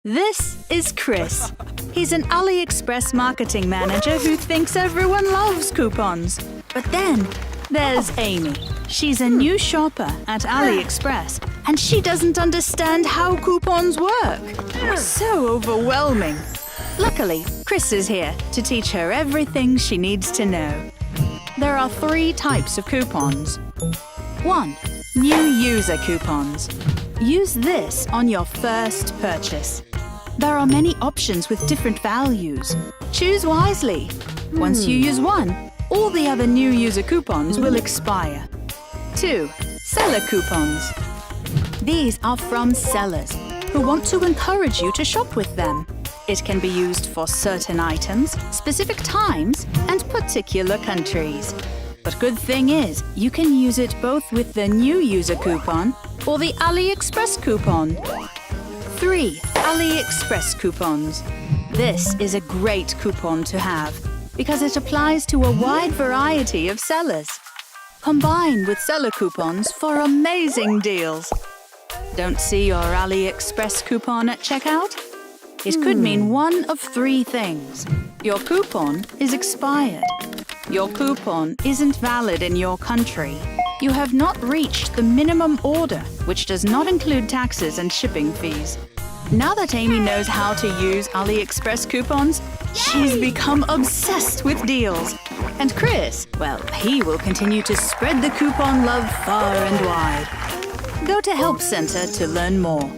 This is Chris. He's an AliExpress marketing manager who thinks everyone loves coupons. But then there's Amy. She's a new shopper at AliExpress, and she doesn't understand how coupons work. So overwhelming. Luckily, Chris is here to teach her everything she needs to know. There are 3 types of coupons. 1. New user coupons. Use this on your first purchase. There are many options with different values. Choose wisely. Once you use one, all the other new user coupons will expire. 2. Seller coupons. These are from sellers who want to encourage you to shop with them. It can be used for certain items, specific times, and particular countries. But good thing is, you can use it both with the new user coupon or the AliExpress coupon. 3. AliExpress coupons. This is a great coupon to have because it applies to a wide variety of sellers. Combine with seller coupons for amazing deals. Don't see your AliExpress coupon at checkout? It could mean one of 3 things. Your coupon is expired. Your coupon isn't valid in your country. You have not reached the minimum order, which does not include taxes and shipping fees. Now that Amy knows how to use AliExpress coupons, she's become obsessed with deals. And Chris, well, he will continue to spread the coupon love far and wide. Go to Help Center to learn more.